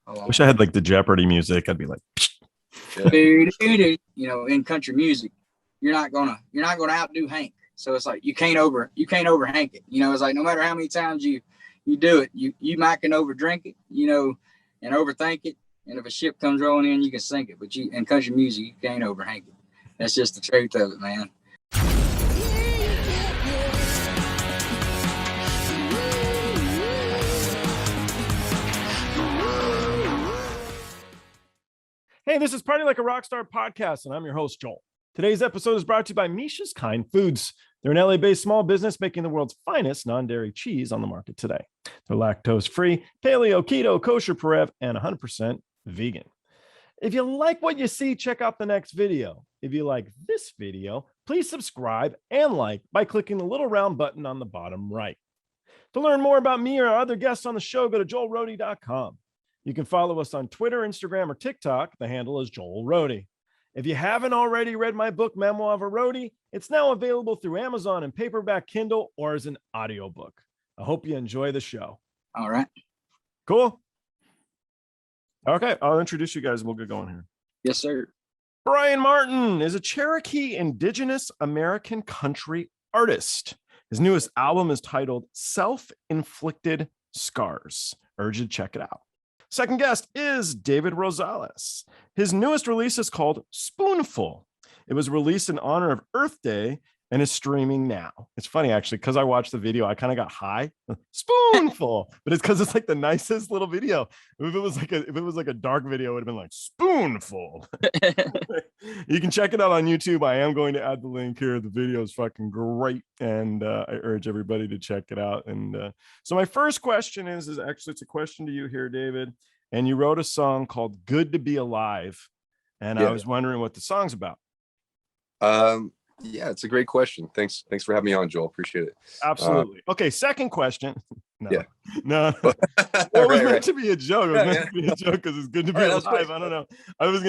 a long Wish I had like the Jeopardy music. I'd be like, yeah. You know, in country music, you're not gonna outdo Hank. So it's like you can't over Hank it. You know, it's like no matter how many times you do it, you might can over drink it, you know, and overthink it. And if a ship comes rolling in, you can sink it. But in country music, you can't over Hank it. That's just the truth of it, man. hey, this is Party Like a Rockstar podcast, and I'm your host, Joel. Today's episode is brought to you by Misha's Kind Foods. They're an LA-based small business making the world's finest non-dairy cheese on the market today. They're lactose-free, paleo, keto, kosher, Parev, and 100% vegan. If you like what you see, check out the next video. If you like this video, please subscribe and like by clicking the little round button on the bottom right. To learn more about me or our other guests on the show, go to joelrohde.com. You can follow us on Twitter, Instagram, or TikTok. The handle is Joel Rohde. If you haven't already read my book, Memoir of a Roadie, it's now available through Amazon and paperback Kindle or as an audiobook. I hope you enjoy the show. All right. Cool. Okay, I'll introduce you guys and we'll get going here. Yes, sir. Bryan Martin is a Cherokee Indigenous American country artist. His newest album is titled Self Inflicted Scars. Urge you to check it out. Second guest is David Rosales. His newest release is called Spoonful. It was released in honor of Earth Day and is streaming now. It's funny, actually, because I watched the video, I kind of got high. Spoonful, but it's because it's like the nicest little video. If it was like a dark video, it would have been like Spoonful. You can check it out on YouTube. I am going to add the link here. The video is fucking great, and I urge everybody to check it out. And so my first question is actually it's a question to you here, David. And you wrote a song called "Good to Be Alive," and I was wondering what the song's about. Yeah, it's a great question. Thanks for having me on, Joel. Appreciate it. Absolutely. Okay, second question. No. That was meant to be a joke. It was meant to be a joke because it's good to be alive. I don't know. I was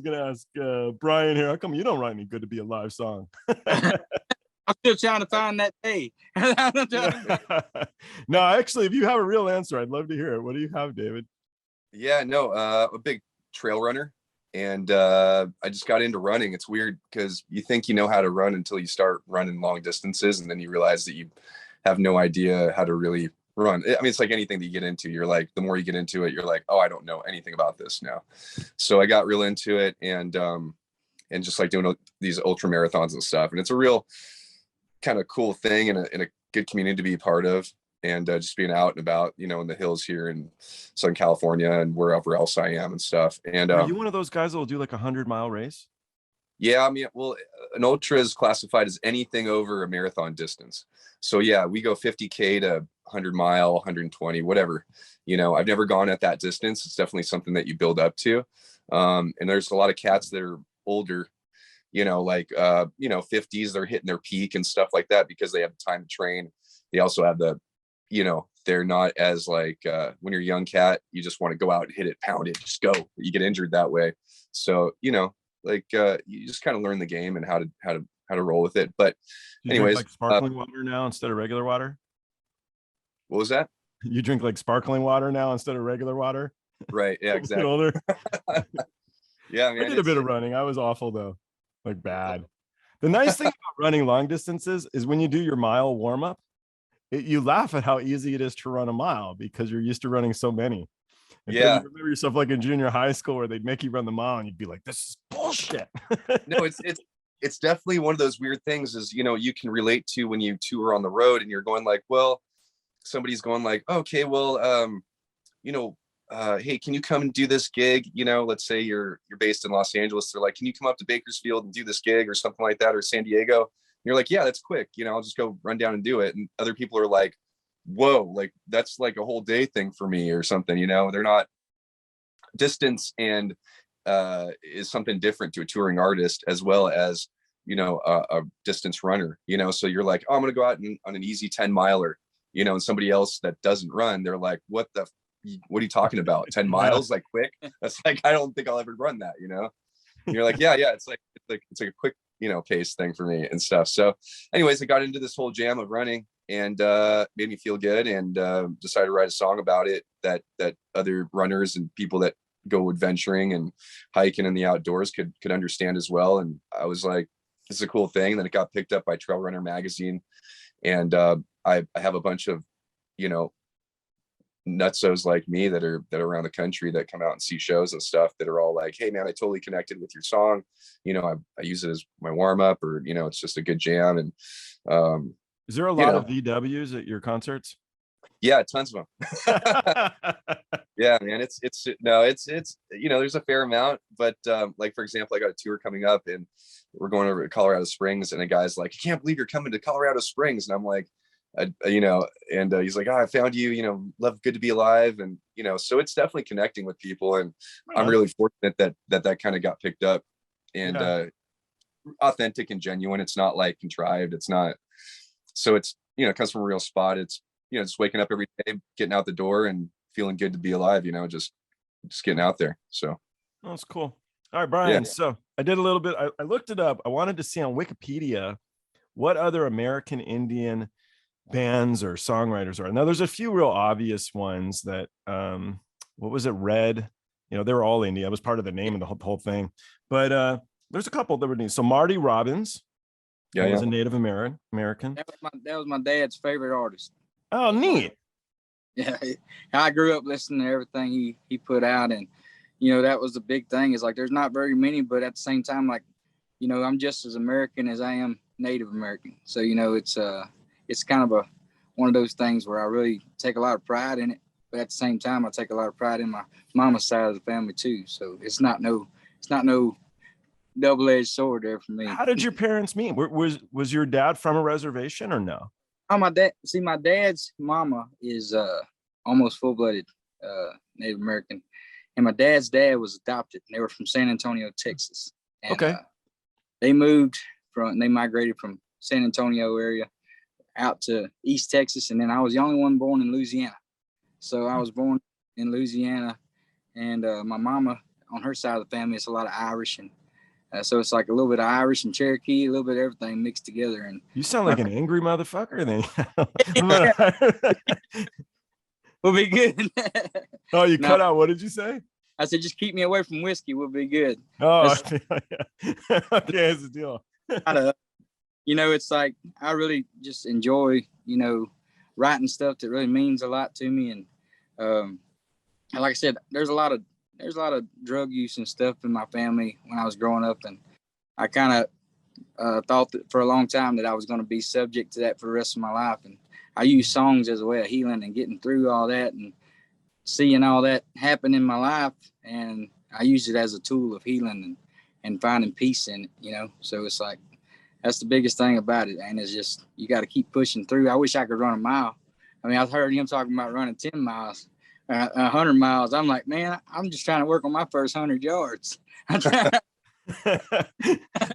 gonna ask Bryan here. How come you don't write any "Good to Be Alive" song? I'm still trying to find that day. No, actually, if you have a real answer, I'd love to hear it. What do you have, David? Yeah, no, a big trail runner. And I just got into running. It's weird because you think you know how to run until you start running long distances. And then you realize that you have no idea how to really run. I mean, it's like anything that you get into. You're like, the more you get into it, you're like, oh, I don't know anything about this now. So I got real into it and just like doing these ultra marathons and stuff. And it's a real kind of cool thing and a good community to be a part of. And just being out and about, you know, in the hills here in Southern California and wherever else I am and stuff. And are you one of those guys that will do like 100-mile race? Yeah, I mean, well, an ultra is classified as anything over a marathon distance. So yeah, we go 50K to 100 mile, 120, whatever. You know, I've never gone at that distance. It's definitely something that you build up to. And there's a lot of cats that are older, you know, like 50s, they're hitting their peak and stuff like that because they have the time to train. They also have the, you know, they're not as like when you're a young cat, you just want to go out and hit it, pound it, just go. You get injured that way. So, you know, like you just kind of learn the game and how to roll with it. But anyways, like sparkling water now instead of regular water. What was that? You drink like sparkling water now instead of regular water. Right. Yeah, exactly. Older. Yeah, man, I did a bit of running. I was awful though, like bad. The nice thing about running long distances is when you do your mile warm up, you laugh at how easy it is to run a mile because you're used to running so many. And yeah. You remember yourself like in junior high school where they'd make you run the mile and you'd be like, this is bullshit. No, it's definitely one of those weird things is, you know, you can relate to when you tour on the road and you're going like, well, somebody's going like, okay, well, you know, hey, can you come and do this gig? You know, let's say you're based in Los Angeles. They're like, can you come up to Bakersfield and do this gig or something like that, or San Diego? You're like, yeah, that's quick. You know, I'll just go run down and do it. And other people are like, whoa, like that's like a whole day thing for me or something, you know, they're not distance and is something different to a touring artist as well as, you know, a distance runner, you know, so you're like, oh, I'm going to go out on an easy 10 miler, you know, and somebody else that doesn't run, they're like, what are you talking about? 10 miles, like quick? That's like, I don't think I'll ever run that, you know? And you're like, yeah, it's like a quick, you know, pace thing for me and stuff. So anyways, I got into this whole jam of running and made me feel good, and decided to write a song about it that other runners and people that go adventuring and hiking in the outdoors could understand as well. And I was like, this is a cool thing. Then it got picked up by Trail Runner magazine, and I have a bunch of, you know, nutsos like me that are around the country that come out and see shows and stuff that are all like, hey man, I totally connected with your song. You know, I use it as my warm up, or, you know, it's just a good jam. And is there a lot of VWs at your concerts? Yeah, tons of them. Yeah, man, it's you know, there's a fair amount, but like, for example, I got a tour coming up and we're going over to Colorado Springs, and a guy's like, I can't believe you're coming to Colorado Springs. And I'm like, you know, and he's like, oh, I found you, you know, love Good to Be Alive. And, you know, so it's definitely connecting with people. And I'm really fortunate that kind of got picked up, and authentic and genuine. It's not like contrived. It's not, so it's, you know, it comes from a real spot. It's, you know, just waking up every day, getting out the door and feeling good to be alive, you know, just getting out there. So that's cool. All right, Bryan. Yeah. So I did a little bit, I looked it up. I wanted to see on Wikipedia what other American Indian bands or songwriters are. Now there's a few real obvious ones that, what was it? Red, you know, they were all Indian. I was part of the name of the whole thing, but there's a couple that were neat. So Marty Robbins, was a Native American. That was my dad's favorite artist. Oh, neat. Yeah, I grew up listening to everything he put out, and you know, that was the big thing. Is like there's not very many, but at the same time, like, you know, I'm just as American as I am Native American. So, you know, it's kind of one of those things where I really take a lot of pride in it, but at the same time, I take a lot of pride in my mama's side of the family too. So it's not no double-edged sword there for me. How did your parents meet? Was your dad from a reservation or no? Oh, my dad's mama is almost full-blooded Native American, and my dad's dad was adopted. They were from San Antonio, Texas. And, okay. They migrated from San Antonio area out to East Texas, and then I was the only one born in Louisiana. So I was born in Louisiana, and my mama on her side of the family, it's a lot of Irish, and so it's like a little bit of Irish and Cherokee, a little bit of everything mixed together. And you sound like an angry motherfucker then. We'll be good. Oh, you cut out. What did you say? I said, just keep me away from whiskey. We'll be good. Oh, okay, that's the deal. You know, it's like, I really just enjoy, you know, writing stuff that really means a lot to me. And like I said, there's a lot of drug use and stuff in my family when I was growing up, and I kind of thought that for a long time that I was going to be subject to that for the rest of my life. And I use songs as a way of healing and getting through all that and seeing all that happen in my life. And I use it as a tool of healing and finding peace in it, you know? So it's like, that's the biggest thing about it. And it's just, you got to keep pushing through. I wish I could run a mile. I mean, I've heard him talking about running 10 miles. 100 miles. I'm like, man, I'm just trying to work on my first 100 yards.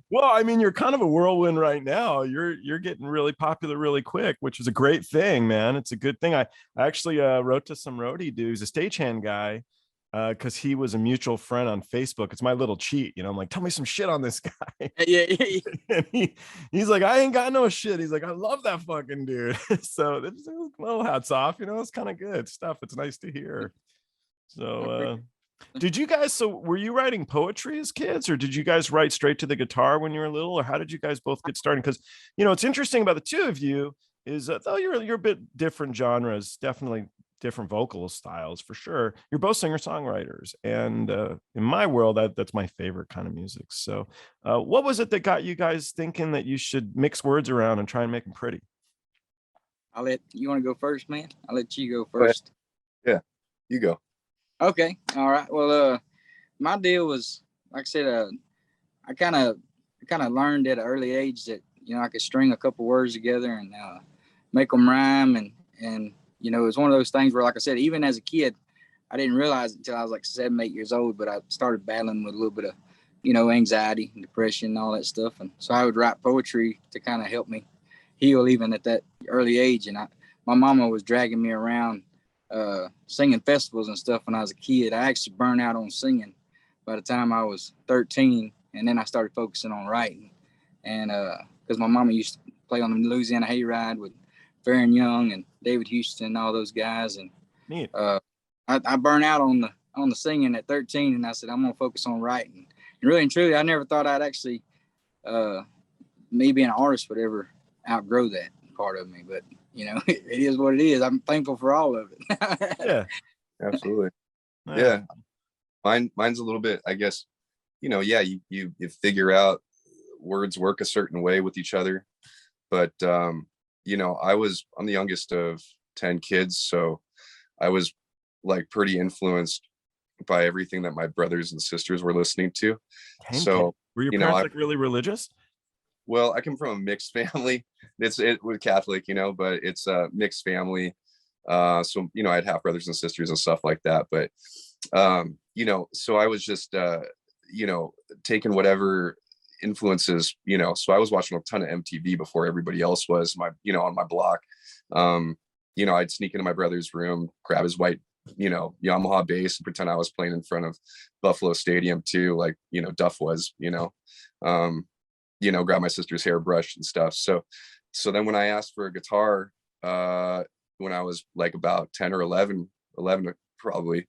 Well, I mean, you're kind of a whirlwind right now. You're getting really popular really quick, which is a great thing, man. It's a good thing. I actually wrote to some roadie dudes, a stagehand guy, because he was a mutual friend on Facebook. It's my little cheat, you know. I'm like, tell me some shit on this guy. Yeah. And he's like, I ain't got no shit. He's like, I love that fucking dude. So there's little hats off, you know. It's kind of good stuff. It's nice to hear. So did you guys, so were you writing poetry as kids, or did you guys write straight to the guitar when you were little, or how did you guys both get started? Because, you know, it's interesting about the two of you is though you're a bit different genres, definitely different vocal styles for sure. You're both singer-songwriters, and in my world, that's my favorite kind of music. So what was it that got you guys thinking that you should mix words around and try and make them pretty? You want to go first, man? I'll let you go first. Yeah, you go. Okay. All right. Well, my deal was, like I said, I kind of learned at an early age that, you know, I could string a couple words together and make them rhyme. And, you know, it was one of those things where, like I said, even as a kid, I didn't realize it until I was like 7, 8 years old, but I started battling with a little bit of, you know, anxiety and depression and all that stuff. And so I would write poetry to kind of help me heal even at that early age. And my mama was dragging me around singing festivals and stuff when I was a kid. I actually burned out on singing by the time I was 13, and then I started focusing on writing. And because my mama used to play on the Louisiana Hayride with Faron Young and David Houston, all those guys. And Neat. I burned out on the singing at 13, and I said I'm gonna focus on writing. And really and truly, I never thought I'd actually me being an artist would ever outgrow that part of me. But you know, it is what it is. I'm thankful for all of it. Yeah, absolutely. Yeah, mine's a little bit, I guess. You know, yeah, you figure out words work a certain way with each other, but you know, I'm the youngest of 10 kids, so I was like pretty influenced by everything that my brothers and sisters were listening to. So were your parents like really religious? Well, I come from a mixed family. We're Catholic, you know, but it's a mixed family. So, you know, I had half brothers and sisters and stuff like that. But, you know, so I was just, you know, taking whatever influences, you know, so I was watching a ton of MTV before everybody else was, you know, on my block. You know, I'd sneak into my brother's room, grab his white, you know, Yamaha bass and pretend I was playing in front of Buffalo Stadium too, like, you know, Duff was, you know, grab my sister's hairbrush and stuff. So then when I asked for a guitar, when I was like about 10 or 11 probably,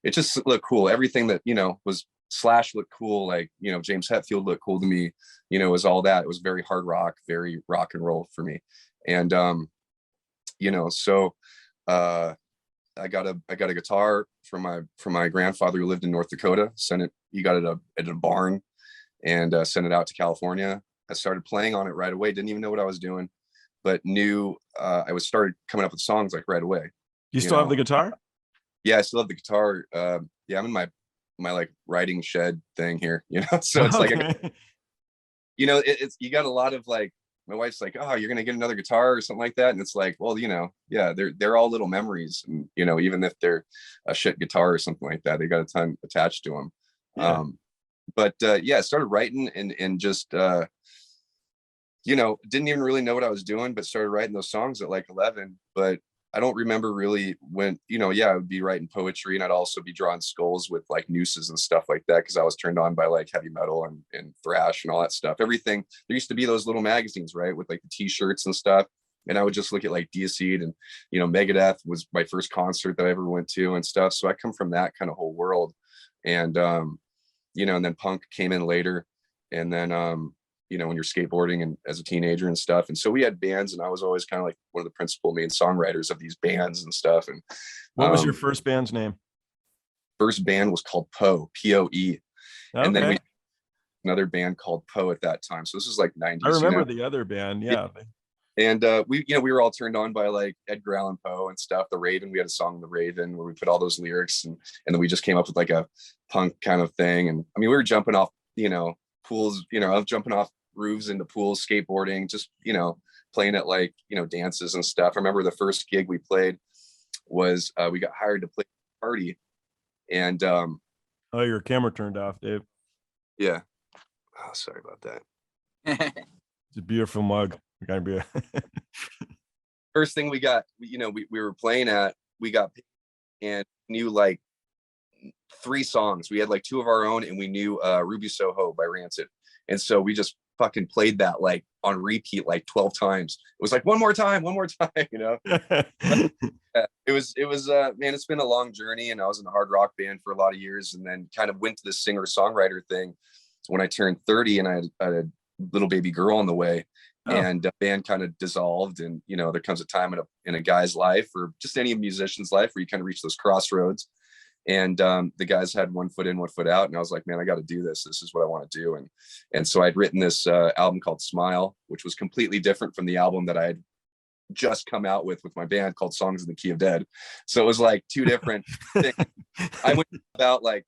it just looked cool. Everything that, you know, was Slash looked cool. Like, you know, James Hetfield looked cool to me, you know, it was all that. It was very hard rock, very rock and roll for me. And, you know, so, I got a guitar from my grandfather who lived in North Dakota. He got it at a barn and sent it out to California. I started playing on it right away. Didn't even know what I was doing, but knew I started coming up with songs like right away. You still have the guitar? Yeah, I still have the guitar. Yeah, I'm in my like writing shed thing here, you know. So it's like, you know, it's you got a lot of like, my wife's like, oh, you're gonna get another guitar or something like that, and it's like, well, you know, yeah, they're all little memories, and you know, even if they're a shit guitar or something like that, they got a ton attached to them. Yeah. But yeah, I started writing and just you know, didn't even really know what I was doing, but started writing those songs at like 11. But I don't remember really when, you know, yeah, I would be writing poetry, and I'd also be drawing skulls with like nooses and stuff like that, because I was turned on by like heavy metal and thrash and all that stuff. Everything. There used to be those little magazines, right, with like the t-shirts and stuff. And I would just look at like Deicide, and, you know, Megadeth was my first concert that I ever went to and stuff. So I come from that kind of whole world. And, you know, and then punk came in later. And then, you know, when you're skateboarding and as a teenager and stuff. And so we had bands, and I was always kind of like one of the principal main songwriters of these bands and stuff. And what was your first band's name? First band was called Poe, P-O-E. Okay. And then we another band called Poe at that time. So this is like 90s. I remember the other band. Yeah. And we, you know, we were all turned on by like Edgar Allan Poe and stuff. The Raven, we had a song, The Raven, where we put all those lyrics, and then we just came up with like a punk kind of thing. And I mean, we were jumping off, you know, pools, you know, I was jumping off roofs into pools, skateboarding, just, you know, playing at like, you know, dances and stuff. I remember the first gig we played was we got hired to play a party, and oh, your camera turned off, Dave. Yeah. Oh, sorry about that. It's a beautiful mug. Gotta be first thing we got, you know, we were playing at, we got and knew like 3 songs. We had like 2 of our own, and we knew Ruby Soho by Rancid. And so we just fucking played that like on repeat like 12 times. It was like one more time, you know. it was man, it's been a long journey, and I was in a hard rock band for a lot of years, and then kind of went to the singer songwriter thing when I turned 30, and I had a little baby girl on the way. And the band kind of dissolved, and you know, there comes a time in a guy's life, or just any musician's life, where you kind of reach those crossroads. And the guys had one foot in, one foot out, and I was like, man, I got to do this. This is what I want to do. And so I'd written this album called Smile, which was completely different from the album that I had just come out with my band called Songs in the Key of Dead. So it was like 2 different things. I went about like,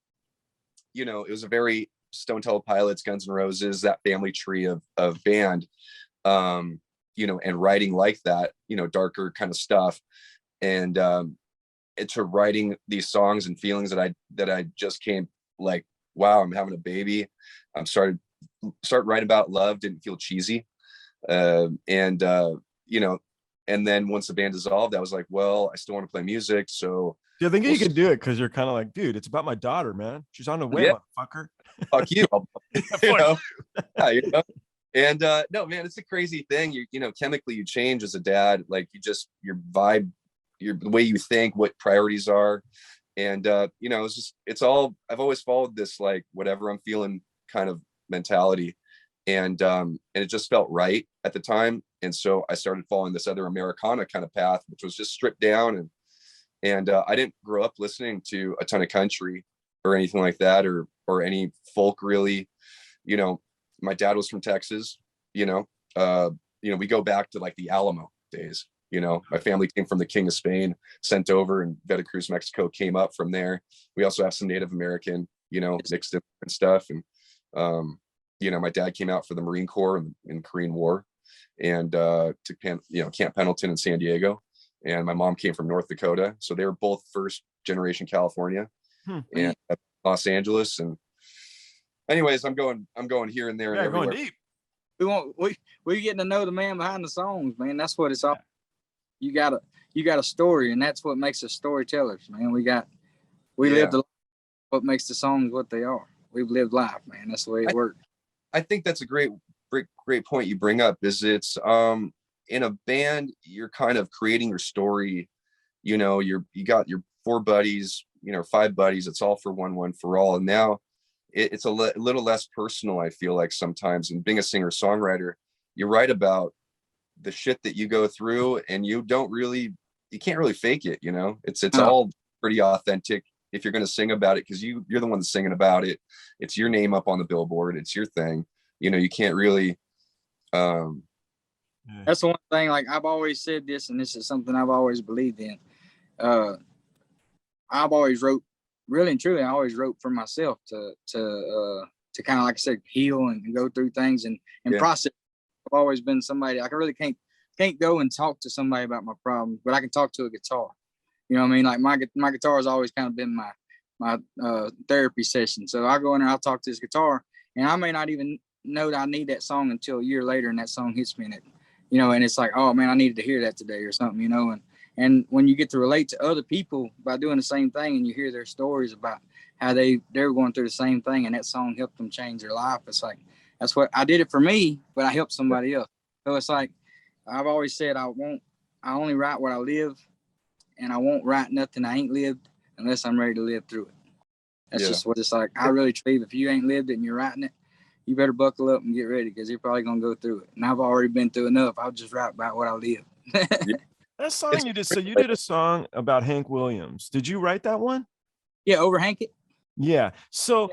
you know, it was a very Stone Temple Pilots, Guns N' Roses, that family tree of band. You know, and writing like that, you know, darker kind of stuff, and to writing these songs and feelings that I just came like, wow, I'm having a baby. I'm start writing about love, didn't feel cheesy, you know, and then once the band dissolved, I was like, well, I still want to play music, so yeah, I think you could do it, because you're kind of like, dude, it's about my daughter, man. She's on the way, motherfucker. Fuck you. You know? Yeah, you know? And no, man, it's a crazy thing. You know, chemically you change as a dad. Like your vibe, the way you think, what priorities are. And you know, I've always followed this like whatever I'm feeling kind of mentality. And it just felt right at the time. And so I started following this other Americana kind of path, which was just stripped down. And I didn't grow up listening to a ton of country or anything like that, or any folk really. You know, my dad was from Texas, you know, we go back to like the Alamo days. You know, my family came from the King of Spain, sent over, and Veracruz, Mexico came up from there. We also have some Native American, you know, mixed in and stuff. And, you know, my dad came out for the Marine Corps in Korean War, and to Camp Pendleton in San Diego. And my mom came from North Dakota. So they were both first generation California and Los Angeles. And anyways, I'm going here and there. Yeah, and going deep. We getting to know the man behind the songs, man. That's what it's all. You got a story, and that's what makes us storytellers, man. We lived a life. What makes the songs what they are. We've lived life, man. That's the way it works. I think that's a great point you bring up. Is it's in a band, you're kind of creating your story. You know, you got your 4 buddies, you know, 5 buddies. It's all for one for all. And now it's a little less personal, I feel like sometimes. And being a singer songwriter, you write about the shit that you go through, and you can't really fake it. You know, it's all pretty authentic if you're going to sing about it, because you're the one that's singing about it. It's your name up on the billboard. It's your thing. You know, you can't really. That's the one thing. Like I've always said this, and this is something I've always believed in. I've always wrote, really and truly, I always wrote for myself to kind of, like I said, heal and go through things and process. I've always been somebody I really can't go and talk to somebody about my problems, but I can talk to a guitar. You know what I mean? Like my guitar has always kind of been my therapy session. So I go in there, I'll talk to this guitar, and I may not even know that I need that song until a year later, and that song hits me, and it's like, oh man, I needed to hear that today or something, you know. And when you get to relate to other people by doing the same thing, and you hear their stories about how they're going through the same thing, and that song helped them change their life, it's like, that's what I did it for me, but I helped somebody else. So it's like, I've always said, I only write what I live, and I won't write nothing I ain't lived unless I'm ready to live through it. That's just what it's like. I really believe if you ain't lived it and you're writing it, you better buckle up and get ready, because you're probably going to go through it. And I've already been through enough. I'll just write about what I live. That song you did, so you did a song about Hank Williams. Did you write that one? Yeah, over Hank it. Yeah. So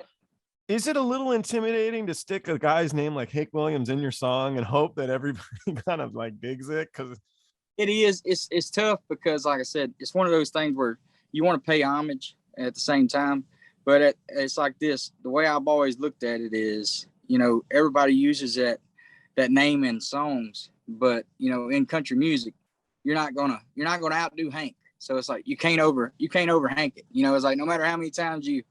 is it a little intimidating to stick a guy's name like Hank Williams in your song and hope that everybody kind of like digs it? Because it is. It's tough because, like I said, it's one of those things where you want to pay homage at the same time. But it's like this. The way I've always looked at it is, you know, everybody uses that name in songs, but you know, in country music, you're not gonna outdo Hank. So it's like you can't over Hank it. You know, it's like no matter how many times you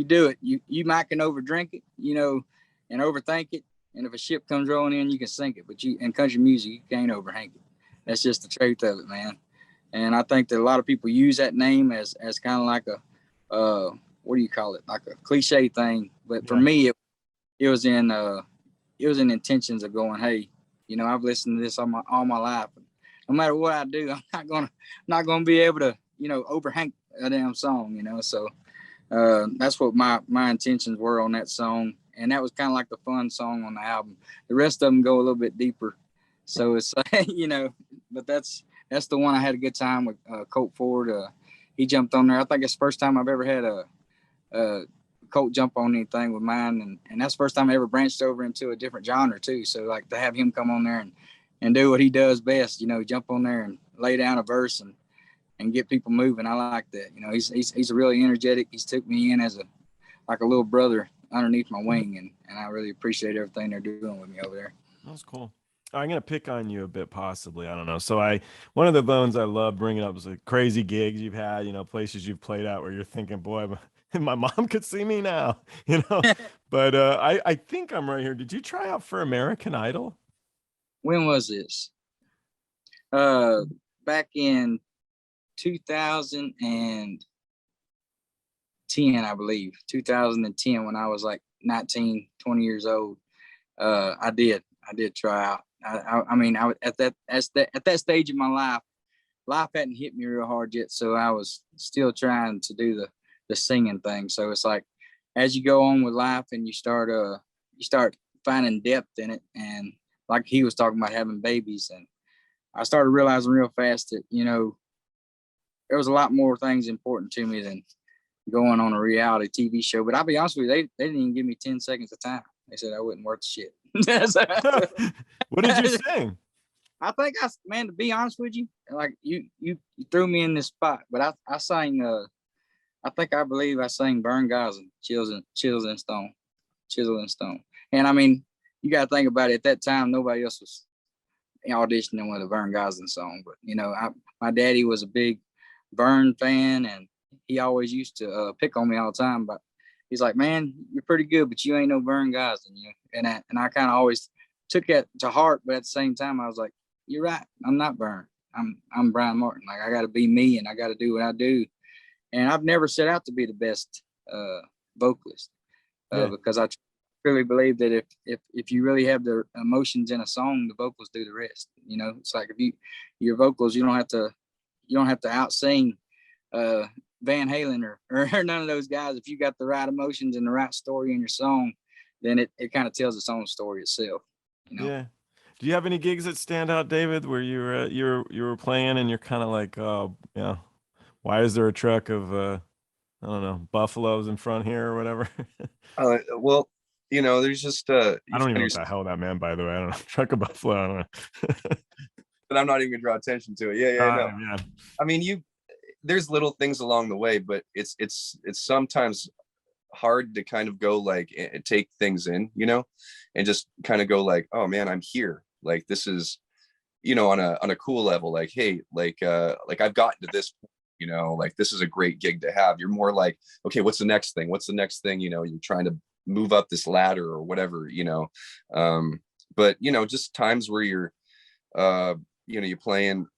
do it, you might can over drink it, you know, and overthink it. And if a ship comes rolling in, you can sink it. But in country music, you can't over Hank it. That's just the truth of it, man. And I think that a lot of people use that name as kind of like a what do you call it? Like a cliche thing. But for me, it was in intentions of going, hey, you know, I've listened to this all my life. No matter what I do, I'm not gonna be able to, you know, over Hank a damn song, you know. So that's what my intentions were on that song, and that was kind of like the fun song on the album. The rest of them go a little bit deeper, so it's you know, but that's the one I had a good time with. Colt Ford, he jumped on there. I think it's the first time I've ever had a Colt jump on anything with mine, and that's the first time I ever branched over into a different genre too. So like to have him come on there and do what he does best, you know, jump on there and lay down a verse and get people moving. I like that. You know, he's a really energetic. He's took me in as a little brother underneath my wing, and I really appreciate everything they're doing with me over there. That's cool. I'm going to pick on you a bit, possibly. I don't know. So one of the bones I love bringing up is the crazy gigs you've had, you know, places you've played out where you're thinking, boy, my mom could see me now, you know, but I think I'm right here. Did you try out for American Idol? When was this? Back in 2010, I believe. 2010, when I was like 19, 20 years old. I did. I did try out. I mean, I was at that stage of my life hadn't hit me real hard yet, so I was still trying to do the singing thing. So it's like, as you go on with life and you start finding depth in it, and like he was talking about having babies, and I started realizing real fast that, you know, there was a lot more things important to me than going on a reality TV show. But I'll be honest with you, they didn't even give me 10 seconds of time. They said I wasn't worth shit. What did you sing? I think man, to be honest with you, like you threw me in this spot, but I sang I believe I sang Verne Gosdin, Chiseled in Stone. And I mean, you gotta think about it, at that time nobody else was auditioning with a Verne Gosdin song. But you know, my daddy was a big Verne fan, and he always used to pick on me all the time, but he's like, man, you're pretty good, but you ain't no Verne Gosdin, you know? And I kind of always took that to heart, but at the same time I was like, you're right, I'm not Verne. I'm Bryan Martin. Like, I got to be me, and I got to do what I do. And I've never set out to be the best vocalist because I really believe that if you really have the emotions in a song, the vocals do the rest. You know, it's like your vocals, you don't have to out sing Van Halen or none of those guys. If you got the right emotions and the right story in your song, then it kind of tells its own story itself. You know? Yeah. Do you have any gigs that stand out, David, where you were playing and you're kind of like, oh, yeah, why is there a truck of I don't know, buffaloes in front here or whatever? Well, you know, there's just I don't even know what the hell that meant, by the way. I don't know. Truck of buffalo. I don't know. But I'm not even gonna draw attention to it. Yeah. I mean, there's little things along the way, but it's sometimes hard to kind of go like and take things in, you know, and just kind of go like, oh man, I'm here. Like, this is, you know, on a cool level, like, hey, like I've gotten to this, you know, like this is a great gig to have. You're more like, okay, what's the next thing? You know, you're trying to move up this ladder or whatever, you know. But you know, just times where you're you know, you're playing.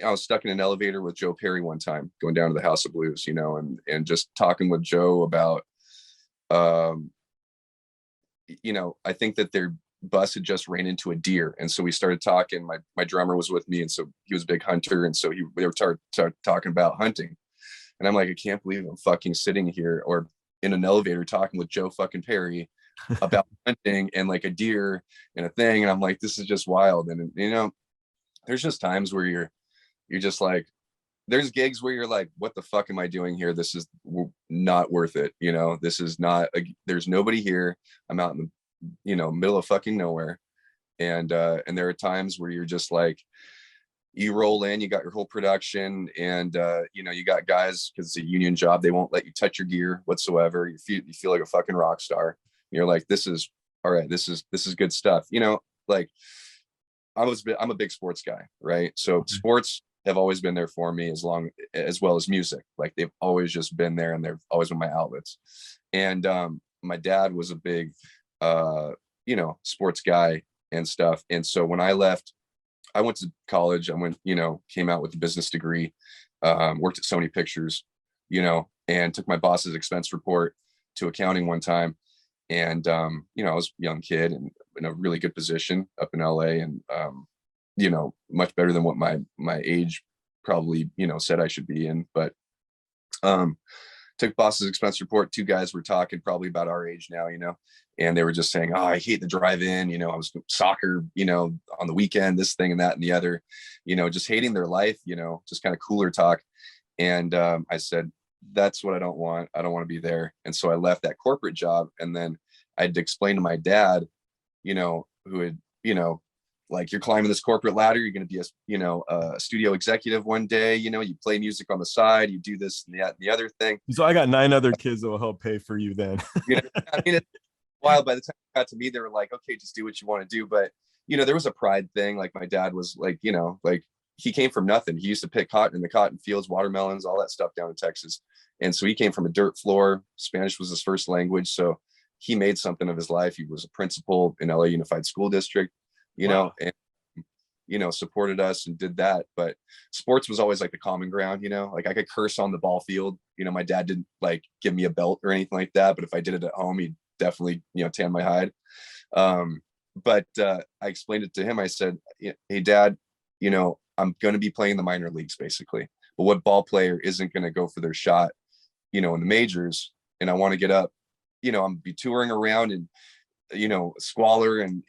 I was stuck in an elevator with Joe Perry one time going down to the House of Blues, you know, and just talking with Joe about you know, I think that their bus had just ran into a deer, and so we started talking. My drummer was with me, and so he was a big hunter, and so they were start talking about hunting, and I'm like, I can't believe I'm fucking sitting here or in an elevator talking with Joe fucking Perry about hunting and like a deer and a thing, and I'm like, this is just wild. And you know, there's just times where you're just like, there's gigs where you're like, what the fuck am I doing here? This is not worth it. You know, this is not, there's nobody here. I'm out in the, you know, middle of fucking nowhere. And there are times where you're just like, you roll in, you got your whole production, and you know, you got guys, because it's a union job, they won't let you touch your gear whatsoever. You feel like a fucking rock star. And you're like, this is all right. This is good stuff. You know, like I'm a big sports guy, right? So sports have always been there for me as well as music. Like, they've always just been there, and they've always been my outlets. And my dad was a big you know, sports guy and stuff. And so when I left, I went to college. I went, you know, came out with a business degree, worked at Sony Pictures, you know, and took my boss's expense report to accounting one time. And you know, I was a young kid and in a really good position up in LA, and you know, much better than what my age probably, you know, said I should be in. But took boss's expense report. Two guys were talking probably about our age now, you know, and they were just saying, oh, I hate the drive-in, you know, I was soccer, you know, on the weekend, this thing and that and the other, you know, just hating their life, you know, just kind of cooler talk. And I said, that's what I don't want. I don't want to be there. And so I left that corporate job, and then I had to explain to my dad, you know, who had, you know, like, you're climbing this corporate ladder, you're going to be a, you know, a studio executive one day, you know, you play music on the side, you do this and that and the other thing. So I got 9 other kids that will help pay for you then. You know, I mean, it's wild. By the time it got to me, they were like, okay, just do what you want to do. But, you know, there was a pride thing. Like, my dad was like, you know, like, he came from nothing. He used to pick cotton in the cotton fields, watermelons, all that stuff down in Texas. And so he came from a dirt floor. Spanish was his first language. So he made something of his life. He was a principal in LA Unified School District, you know, and, you know, supported us and did that. But sports was always like the common ground, you know, like I could curse on the ball field. You know, my dad didn't like give me a belt or anything like that. But if I did it at home, he'd definitely, you know, tan my hide. but I explained it to him. I said, hey, Dad, I'm going to be playing the minor leagues basically. But what ball player isn't going to go for their shot, in the majors? And I want to get up, I'm be touring around and, squalor and,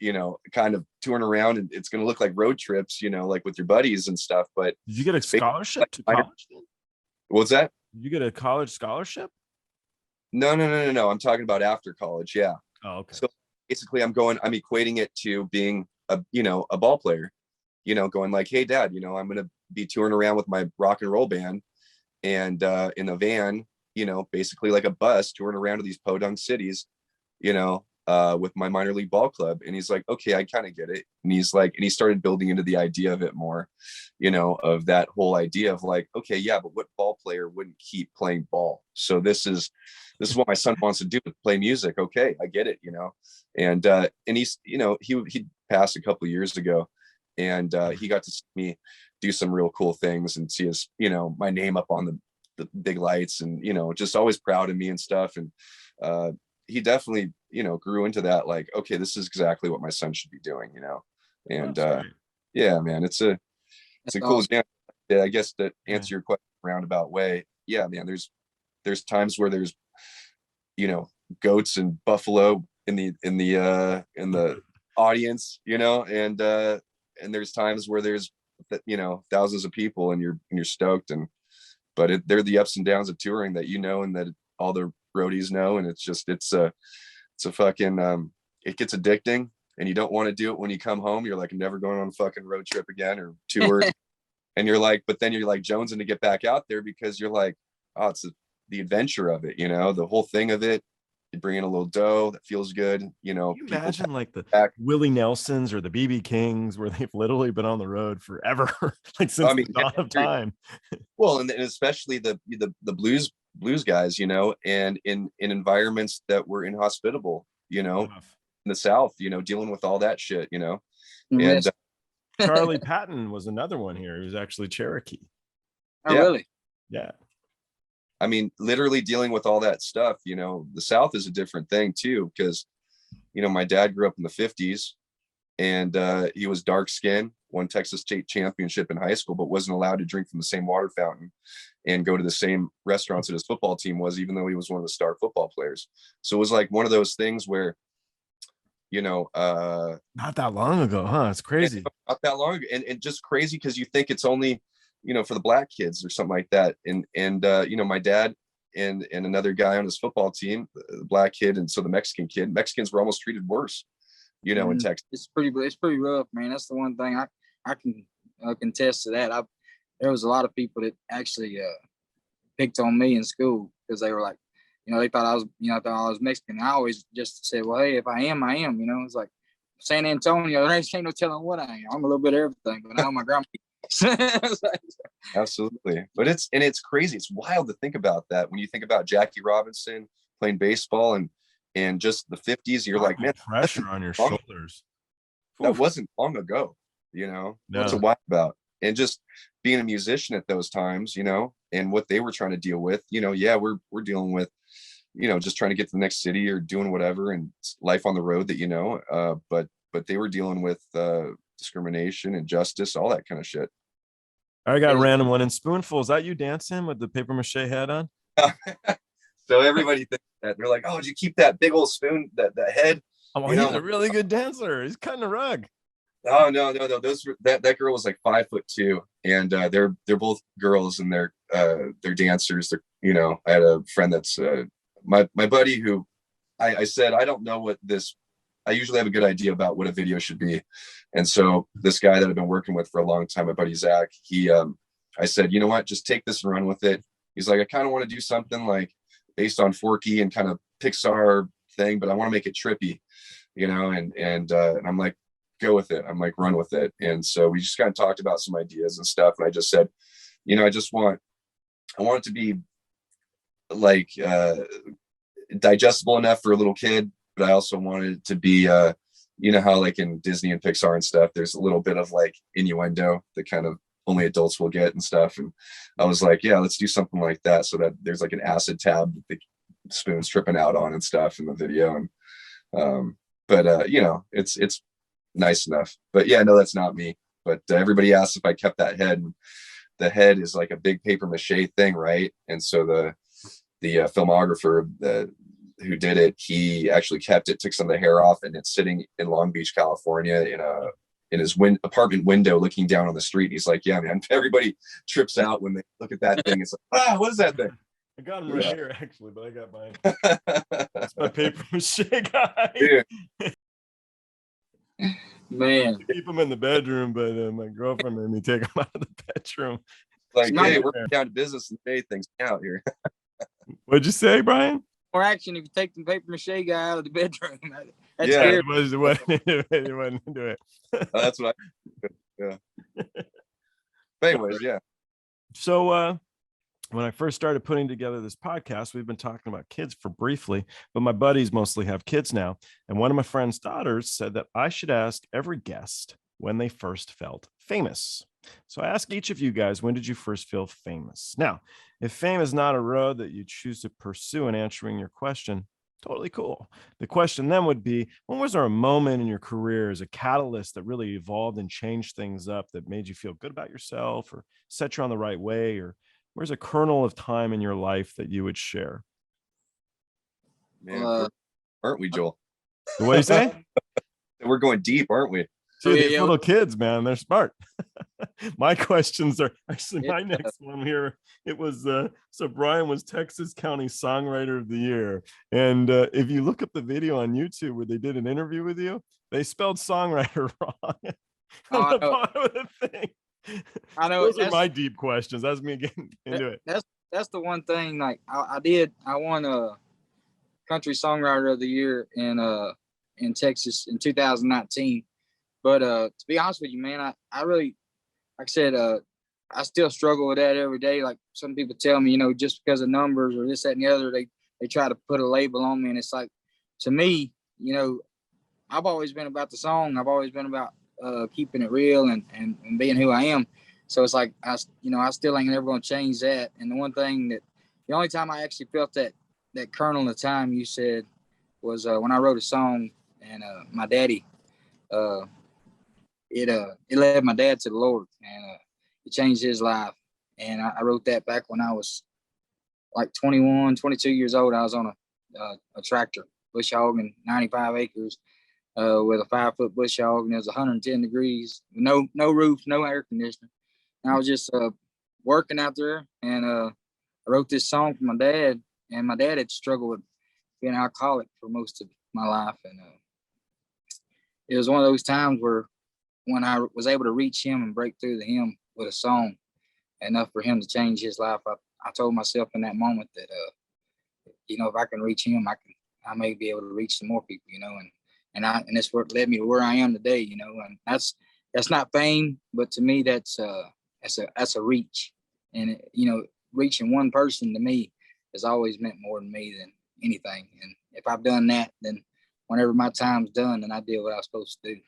kind of touring around, and it's going to look like road trips, like with your buddies and stuff. But did you get a scholarship to college then? What's that? Did you get a college scholarship? No. I'm talking about after college. Yeah. Oh, okay. So basically I'm equating it to being a ball player, going like, hey, Dad, I'm going to be touring around with my rock and roll band and in a van, basically like a bus touring around to these podunk cities, with my minor league ball club. And he's like, okay, I kind of get it. And he's like, and he started building into the idea of it more, of that whole idea of like, okay, yeah, but what ball player wouldn't keep playing ball? So this is what my son wants to do, play music. Okay, I get it, and he's, he passed a couple of years ago, and he got to see me do some real cool things and see his, my name up on the big lights, and, just always proud of me and stuff. And he definitely, grew into that, like, okay, this is exactly what my son should be doing, and yeah, man, it's a cool example. Yeah, I guess to answer your question roundabout way, yeah, man, there's times where there's, goats and buffalo in the audience, and there's times where there's, thousands of people, and you're stoked, but they're the ups and downs of touring that, and that all the roadies know. And it's a fucking it gets addicting, and you don't want to do it when you come home. You're like, I'm never going on a fucking road trip again or tour. And you're like, but then you're like jonesing to get back out there, because you're like, oh, it's the adventure of it, the whole thing of it. You bring in a little dough that feels good, Can you imagine like the Willie Nelsons or the BB Kings, where they've literally been on the road forever, like since the dawn of time. Well, and especially the blues guys, and in environments that were inhospitable, in the South, dealing with all that shit, and Charlie Patton was another one here. He was actually Cherokee. Oh, yeah. Really? Yeah. I mean, literally dealing with all that stuff, the South is a different thing too, because, my dad grew up in the 50s, and he was dark skinned, won Texas state championship in high school, but wasn't allowed to drink from the same water fountain and go to the same restaurants that his football team was, even though he was one of the star football players. So it was like one of those things where, not that long ago, huh? It's crazy. Not that long ago. And just crazy, because you think it's only, for the black kids or something like that. And my dad and another guy on his football team, the black kid, and so the Mexicans were almost treated worse, in Texas. It's pretty rough, man. That's the one thing I can contest to that. There was a lot of people that actually picked on me in school, because they were like, they thought I was Mexican. I always just said, well, hey, if I am, I am. It's like San Antonio. There ain't no telling what I am. I'm a little bit of everything, but I know my grandma. Absolutely. But it's crazy. It's wild to think about that when you think about Jackie Robinson playing baseball and just the 50s. You're like, man, pressure on your shoulders. That wasn't long ago, No. What's it wild about? And just being a musician at those times, and what they were trying to deal with, yeah, we're dealing with, just trying to get to the next city or doing whatever, and life on the road that, but they were dealing with discrimination and justice, all that kind of shit. I got a random one. In Spoonful, is that you dancing with the paper mache head on? So everybody thinks that. They're like, oh, did you keep that big old spoon, that head? Oh, he's a really good dancer. He's cutting a rug. Oh, no. That girl was like 5'2", and they're both girls, and they're dancers. They're, I had a friend that's my buddy, who I said, I don't know what this. I usually have a good idea about what a video should be. And so this guy that I've been working with for a long time, my buddy Zach, I said, you know what, just take this and run with it. He's like, I kind of want to do something like based on Forky and kind of Pixar thing, but I want to make it trippy, and I'm like, go with it. I'm like, run with it. And so we just kind of talked about some ideas and stuff. And I just said, I want it to be like digestible enough for a little kid, but I also wanted it to be, how like in Disney and Pixar and stuff, there's a little bit of like innuendo that kind of only adults will get and stuff. And I was like, yeah, let's do something like that, so that there's like an acid tab that the spoon's tripping out on and stuff in the video. And, it's nice enough. But yeah, no, that's not me. But everybody asks if I kept that head. The head is like a big paper mache thing, right? And so the filmographer who did it, he actually kept it, took some of the hair off, and it's sitting in Long Beach, California, in his apartment window, looking down on the street. He's like, "Yeah, man." Everybody trips out when they look at that thing. It's like, what is that thing? I got him right here, actually, but I got mine. It's my paper mache guy. Dude. Man, I keep him in the bedroom, but my girlfriend made me take him out of the bedroom. Like, hey, we're down to business and pay things out here. What'd you say, Brian? more action if you take the paper mache guy out of the bedroom. That's Yeah, scary. It wasn't into it. That's what yeah. But anyways, yeah. So when I first started putting together this podcast, we've been talking about kids for briefly, but my buddies mostly have kids now. And one of my friend's daughters said that I should ask every guest when they first felt famous. So I ask each of you guys, when did you first feel famous? Now, if fame is not a road that you choose to pursue in answering your question, totally cool. The question then would be, when was there a moment in your career as a catalyst that really evolved and changed things up that made you feel good about yourself or set you on the right way? Or where's a kernel of time in your life that you would share? Man, aren't we, Joel? What do you say? We're going deep, aren't we? Dude, these little kids, man, they're smart. My questions are actually my next one here. It was so Bryan was Texas County Songwriter of the Year, and if you look up the video on YouTube where they did an interview with you, they spelled songwriter wrong on the bottom of the thing. I know. Those are my deep questions. That's me getting into it. That's the one thing. Like I won a Country Songwriter of the Year in Texas in 2019. But to be honest with you, man, I really, like I said, I still struggle with that every day. Like some people tell me, just because of numbers or this, that, and the other, they try to put a label on me. And it's like, to me, I've always been about the song. I've always been about keeping it real and being who I am. So it's like, I still ain't never going to change that. And the only time I actually felt that kernel of time you said was when I wrote a song and my daddy, it led my dad to the Lord, and it changed his life. And I wrote that back when I was like 21, 22 years old. I was on a tractor, bush hogging 95 acres with a 5-foot bush hog, and it was 110 degrees, no roof, no air conditioner. And I was just working out there, and I wrote this song for my dad. And my dad had struggled with being alcoholic for most of my life, and it was one of those times where when I was able to reach him and break through to him with a song enough for him to change his life, I told myself in that moment that, if I can reach him, I may be able to reach some more people, and that's what led me to where I am today, and that's not fame, but to me, that's a reach. And, reaching one person to me has always meant more to me than anything. And if I've done that, then whenever my time's done, then I did what I was supposed to do.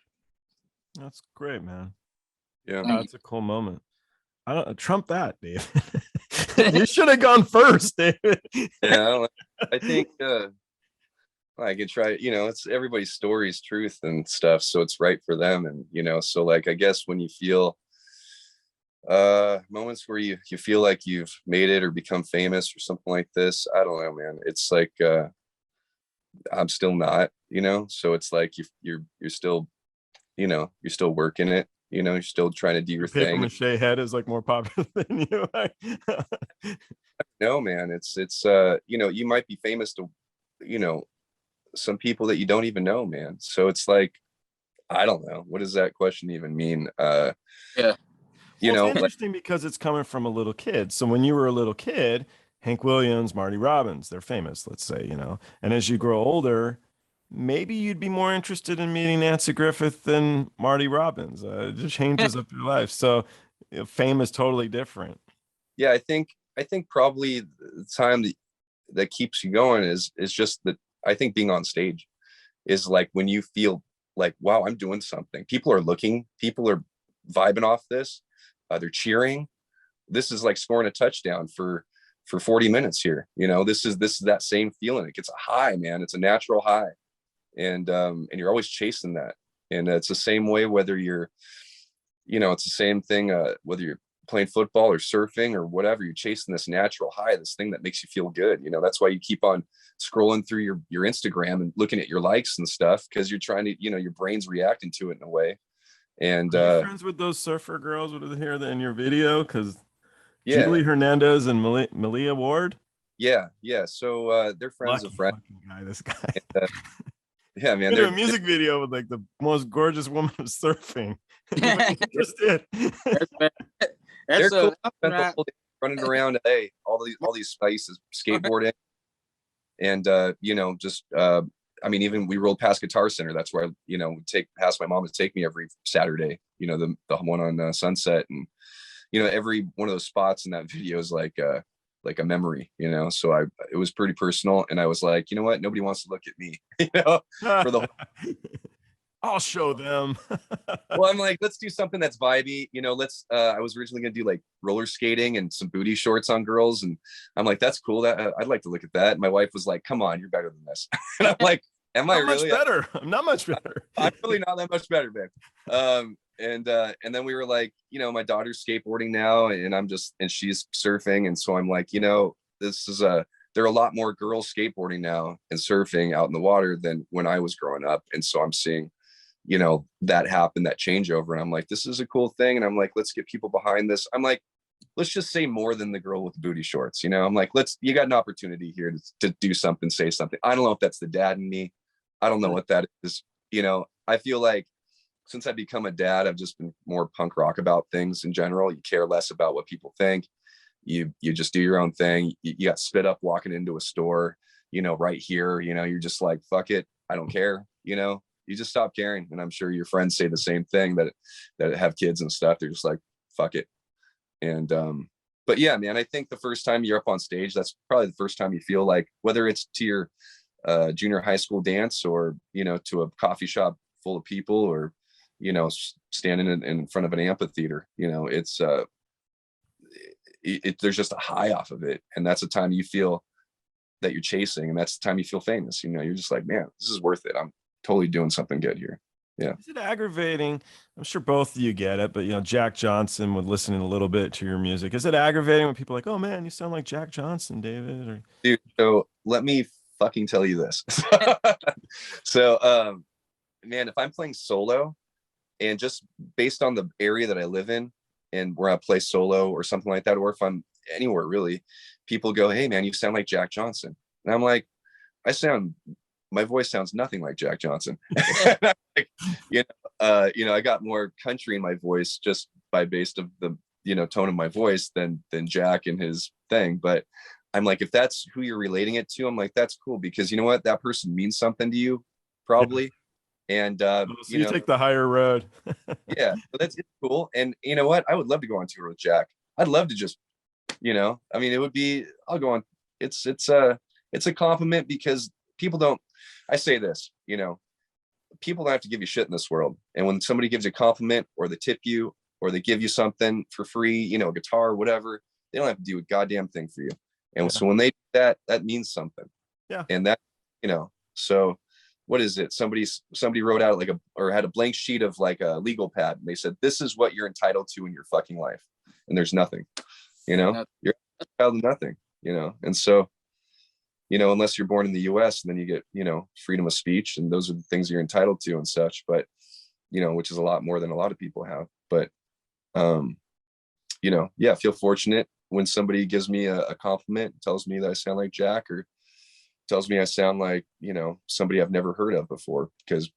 That's great, man. Yeah, that's a cool moment. I don't trump that, Dave. You should have gone first, David. Yeah, I think I could try. It's everybody's story's truth and stuff, so it's right for them. And so like I guess when you feel moments where you feel like you've made it or become famous or something like this, I don't know, man. It's like I'm still not, so it's like you're still, you're still working it, you're still trying to do your thing. Paper mache head is like more popular than you. No, man, it's you might be famous to some people that you don't even know, man. So it's like, I don't know, what does that question even mean? Yeah. It's interesting because it's coming from a little kid. So when you were a little kid, Hank Williams, Marty Robbins, they're famous, let's say, and as you grow older, maybe you'd be more interested in meeting Nancy Griffith than Marty Robbins. It just changes up your life. So fame is totally different. Yeah, I think probably the time that keeps you going is just that. I think being on stage is like when you feel like, wow, I'm doing something. People are looking, people are vibing off this. They're cheering. This is like scoring a touchdown for 40 minutes here. This is that same feeling. It gets a high, man. It's a natural high. And you're always chasing that. And it's the same way, whether you're, it's the same thing, whether you're playing football or surfing or whatever, you're chasing this natural high, this thing that makes you feel good. That's why you keep on scrolling through your Instagram and looking at your likes and stuff, because you're trying to, your brain's reacting to it in a way. And are you friends with those surfer girls with the hair in your video? Because yeah, Hernandez and Malia Ward. Yeah. So they're friends of friends. Guy, this guy. And, yeah, man. They're a music video with like the most gorgeous woman surfing. Interested. They're cool. Running around LA, all these spaces, skateboarding, and even we rolled past Guitar Center. That's where I ask my mom to take me every Saturday. The one on Sunset, and every one of those spots in that video is like a memory. So it was pretty personal, and I was like, you know what, nobody wants to look at me, for the I'll show them. Well, I'm like, let's do something that's vibey. I was originally going to do like roller skating and some booty shorts on girls. And I'm like, that's cool. That I'd like to look at that. And my wife was like, come on, you're better than this. And I'm like, am I really? Much better? I'm not much better. I'm really not that much better, man. And then we were like, my daughter's skateboarding now, and she's surfing. And so I'm like, there are a lot more girls skateboarding now and surfing out in the water than when I was growing up. And so I'm seeing, that happen, that changeover. And I'm like, this is a cool thing. And I'm like, let's get people behind this. I'm like, let's just say more than the girl with the booty shorts. I'm like, you got an opportunity here to do something, say something. I don't know if that's the dad in me. I don't know what that is. I feel like since I've become a dad, I've just been more punk rock about things in general. You care less about what people think. You just do your own thing. You got spit up walking into a store, right here, you're just like, fuck it. I don't care. You just stop caring. And I'm sure your friends say the same thing that have kids and stuff. They're just like, fuck it. And, but yeah, man, I think the first time you're up on stage, that's probably the first time you feel like, whether it's to your junior high school dance or, to a coffee shop full of people, or, standing in front of an amphitheater, it's, there's just a high off of it. And that's the time you feel that you're chasing. And that's the time you feel famous. You're just like, man, this is worth it. I'm totally doing something good here. Yeah. Is it aggravating? I'm sure both of you get it, but Jack Johnson would listen a little bit to your music. Is it aggravating when people are like, oh man, you sound like Jack Johnson, David? Or... Dude, so let me fucking tell you this. So, man, if I'm playing solo, and just based on the area that I live in and where I play solo or something like that, or if I'm anywhere really, people go, hey man, you sound like Jack Johnson. And I'm like, my voice sounds nothing like Jack Johnson. Like, I got more country in my voice just by based of the, tone of my voice than Jack and his thing. But I'm like, if that's who you're relating it to, I'm like, that's cool, because you know what? That person means something to you, probably. And, so you take the higher road. Yeah, but it's cool. And you know what? I would love to go on tour with Jack. I'd love to just, it would be, I'll go on. It's a compliment, because people don't, I say this, people don't have to give you shit in this world. And when somebody gives you a compliment, or they tip you, or they give you something for free, a guitar or whatever, they don't have to do a goddamn thing for you. And so when they do that, that means something. Yeah. And that, so what is it? Somebody wrote out or had a blank sheet of like a legal pad. And they said, this is what you're entitled to in your fucking life. And there's nothing, you're entitled to nothing, And so, unless you're born in the US, and then you get, freedom of speech, and those are the things you're entitled to and such, but, which is a lot more than a lot of people have. But, yeah, I feel fortunate when somebody gives me a compliment, tells me that I sound like Jack, or tells me I sound like, somebody I've never heard of before, because,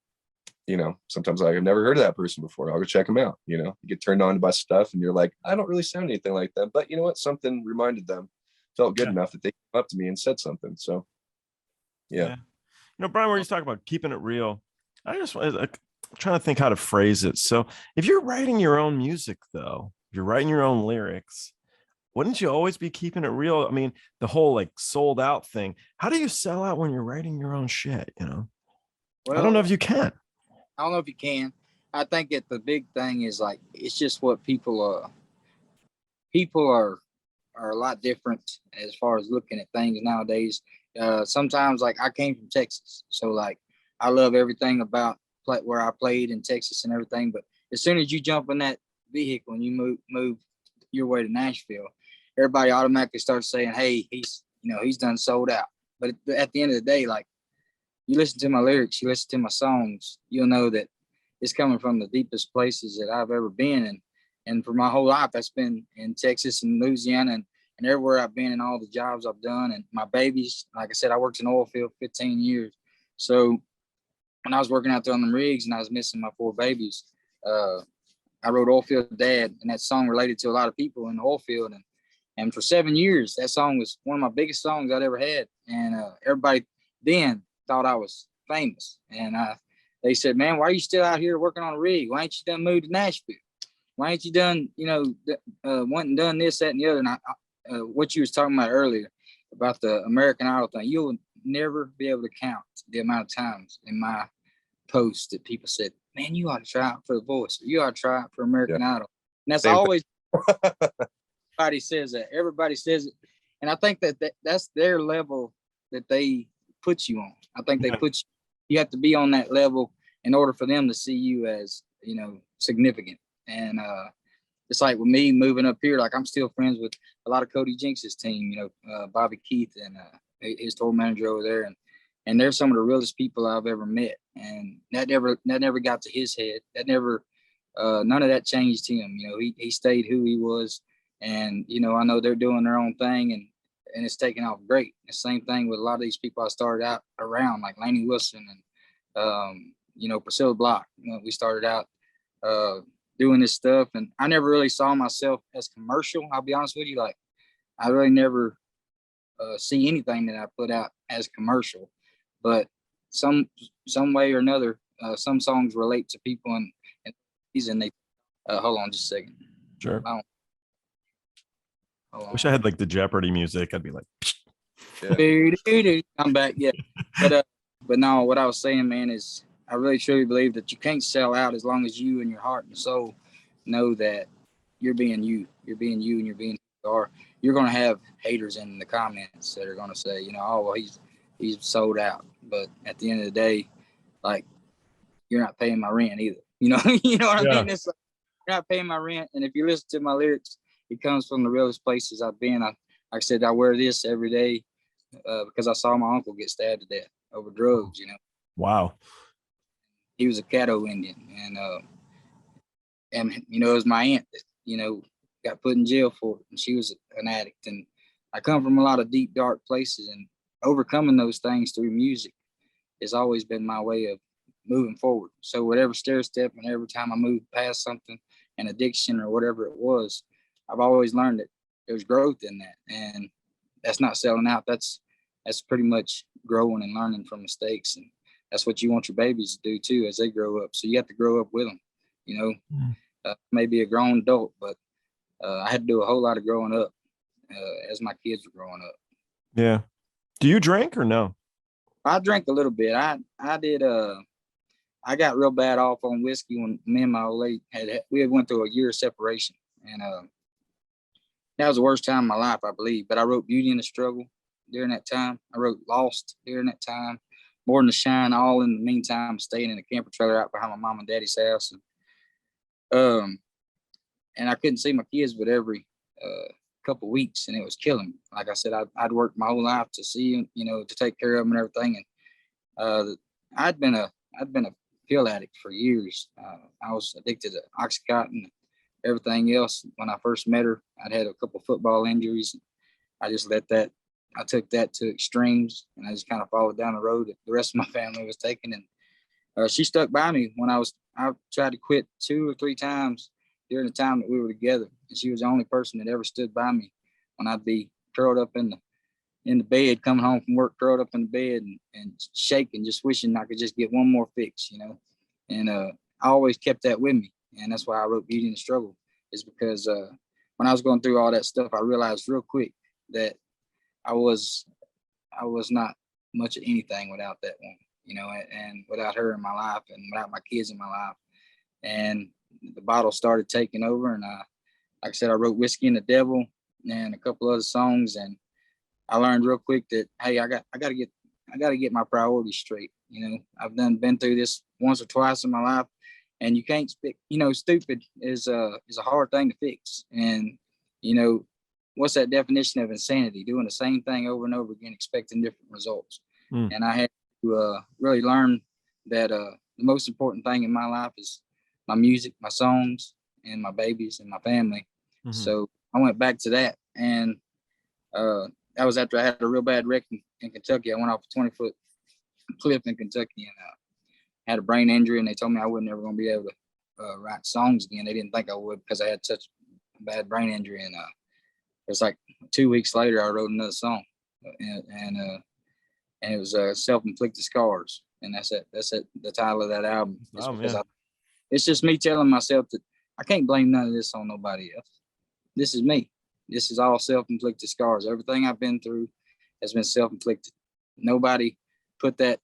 sometimes I've never heard of that person before. I'll go check them out. You get turned on by stuff, and you're like, I don't really sound anything like them, but you know what? Something reminded them, felt good enough that they came up to me and said something. So, yeah. Bryan, where you talk about keeping it real, I'm trying to think how to phrase it. So if you're writing your own music, though, you're writing your own lyrics, wouldn't you always be keeping it real? I mean, the whole like sold out thing. How do you sell out when you're writing your own shit? Well, I don't know if you can. I don't know if you can. I think that the big thing is like, it's just what people are a lot different as far as looking at things nowadays. Sometimes, like, I came from Texas, so like I love everything about where I played in Texas and everything. But as soon as you jump in that vehicle and you move your way to Nashville, everybody automatically starts saying, hey, he's done sold out. But at the end of the day, like, you listen to my lyrics, you listen to my songs, you'll know that it's coming from the deepest places that I've ever been in. And for my whole life, that's been in Texas and Louisiana and everywhere I've been and all the jobs I've done. And my babies, like I said, I worked in oil field 15 years. So when I was working out there on the rigs and I was missing my 4 babies, I wrote Oilfield Dad, and that song related to a lot of people in the oil field. And for 7 years, that song was one of my biggest songs I'd ever had. And everybody then thought I was famous. And they said, man, why are you still out here working on a rig? Why ain't you done moved to Nashville? Why ain't you done, went and done this, that, and the other? And what you was talking about earlier about the American Idol thing, you'll never be able to count the amount of times in my posts that people said, man, you ought to try out for The Voice. Or you ought to try out for American Idol. And that's always, everybody says that. Everybody says it. And I think that's their level that they put you on. I think they put you have to be on that level in order for them to see you as, significant. And it's like with me moving up here, like I'm still friends with a lot of Cody Jinks' team, Bobby Keith and his tour manager over there. And they're some of the realest people I've ever met. And that never got to his head. That never, none of that changed him. He stayed who he was. And, I know they're doing their own thing and it's taking off great. The same thing with a lot of these people I started out around, like Lainey Wilson and, Priscilla Block. We started out doing this stuff, and I never really saw myself as commercial. I'll be honest with you. Like, I really never see anything that I put out as commercial, but some way or another, some songs relate to people and they, hold on just a second. Sure. I wish I had like the Jeopardy music. I'd be like, yeah. I'm back. Yeah. But no, what I was saying, man, is I really truly believe that you can't sell out as long as you and your heart and soul know that you're being you. You're being you and you're being who you are. You're going to have haters in the comments that are going to say, oh, well, he's sold out. But at the end of the day, like, you're not paying my rent either. You know what I mean? It's like, you're not paying my rent. And if you listen to my lyrics, it comes from the realest places I've been. Like I said, I wear this every day because I saw my uncle get stabbed to death over drugs, Wow. He was a Caddo Indian, and it was my aunt that got put in jail for it, and she was an addict. And I come from a lot of deep, dark places, and overcoming those things through music has always been my way of moving forward. So whatever stair step and every time I moved past something, an addiction or whatever it was, I've always learned that there's growth in that, and that's not selling out. That's pretty much growing and learning from mistakes, and that's what you want your babies to do too as they grow up. So you have to grow up with them. Maybe a grown adult, but I had to do a whole lot of growing up as my kids were growing up. Yeah. Do you drink or no? I drank a little bit. I did. I got real bad off on whiskey when me and my old lady we had went through a year of separation, and that was the worst time of my life, I believe. But I wrote Beauty in the Struggle during that time. I wrote Lost during that time. More Than the Shine, all in the meantime, staying in a camper trailer out behind my mom and daddy's house. And I couldn't see my kids but every couple of weeks, and it was killing me. Like I said, I'd worked my whole life to see them, to take care of them and everything. And I'd been a pill addict for years. I was addicted to Oxycontin and everything else. When I first met her, I'd had a couple football injuries. I just I took that to extremes, and I just kind of followed down the road that the rest of my family was taking. And she stuck by me when I tried to quit 2 or 3 times during the time that we were together. And she was the only person that ever stood by me when I'd be curled up in the bed, coming home from work, curled up in the bed and shaking, just wishing I could just get one more fix, And I always kept that with me. And that's why I wrote Beauty in the Struggle, is because when I was going through all that stuff, I realized real quick that I was not much of anything without that woman, and without her in my life and without my kids in my life. And the bottle started taking over. And like I said, I wrote Whiskey and the Devil and a couple other songs. And I learned real quick that, hey, I got to get to get my priorities straight. You know, I've been through this once or twice in my life, and you can't speak. You know, stupid is a hard thing to fix. And you know, what's that definition of insanity? Doing the same thing over and over again, expecting different results. And I had to really learn that the most important thing in my life is my music, my songs, and my babies and my family. So I went back to that, and that was after I had a real bad wreck in Kentucky. I went off a 20-foot cliff in Kentucky and had a brain injury, and they told me I wasn't ever going to be able to write songs again. They didn't think I would because I had such a bad brain injury. And it was like 2 weeks later, I wrote another song, and it was Self Inflicted Scars, and that's it. That's it. The title of that album. It's just me telling myself that I can't blame none of this on nobody else. This is me. This is all self-inflicted scars. Everything I've been through has been self-inflicted. Nobody put that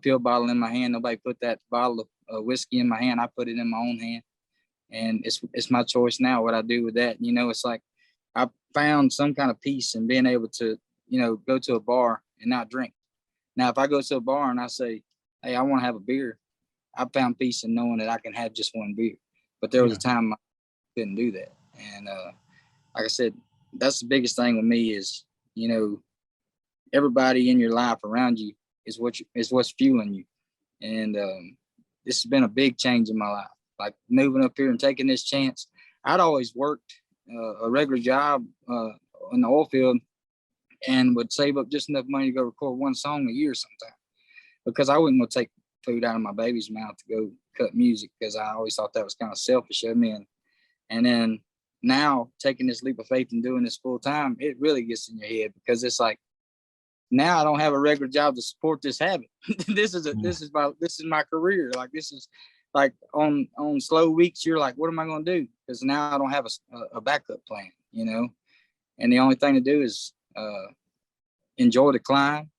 pill bottle in my hand. Nobody put that bottle of whiskey in my hand. I put it in my own hand, and it's my choice now what I do with that. You know, it's like I found some kind of peace in being able to, you know, go to a bar and not drink. Now, if I go to a bar and I say, hey, I want to have a beer, I found peace in knowing that I can have just one beer. But there was a time I couldn't do that. And like I said, that's the biggest thing with me is, you know, everybody in your life around you is what's fueling you. And this has been a big change in my life. Like moving up here and taking this chance. I'd always worked a regular job in the oil field and would save up just enough money to go record one song a year sometime, because I wouldn't want to take food out of my baby's mouth to go cut music, because I always thought that was kind of selfish of me. And then now taking this leap of faith and doing this full time, it really gets in your head, because it's like, now I don't have a regular job to support this habit. This is my career. Like, this is like on slow weeks, you're like, what am I going to do? Because now I don't have a backup plan, you know? And the only thing to do is enjoy the climb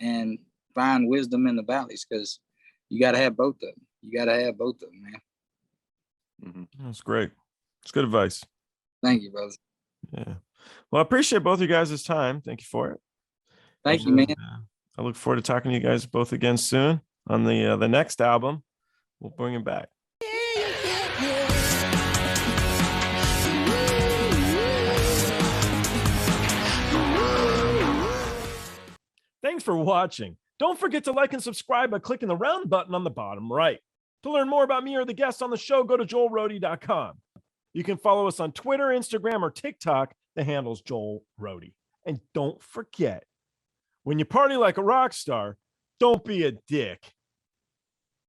and find wisdom in the valleys, because you got to have both of them. You got to have both of them, man. That's great. It's good advice. Thank you, brother. Yeah. Well, I appreciate both of you guys' time. Thank you for it. Thank you, man. I look forward to talking to you guys both again soon on the next album. We'll bring it back. Thanks for watching. Don't forget to like and subscribe by clicking the round button on the bottom right. To learn more about me or the guests on the show, go to joelrohde.com. You can follow us on Twitter, Instagram, or TikTok. The handle's Joel Rohde. And don't forget, when you party like a rock star, don't be a dick.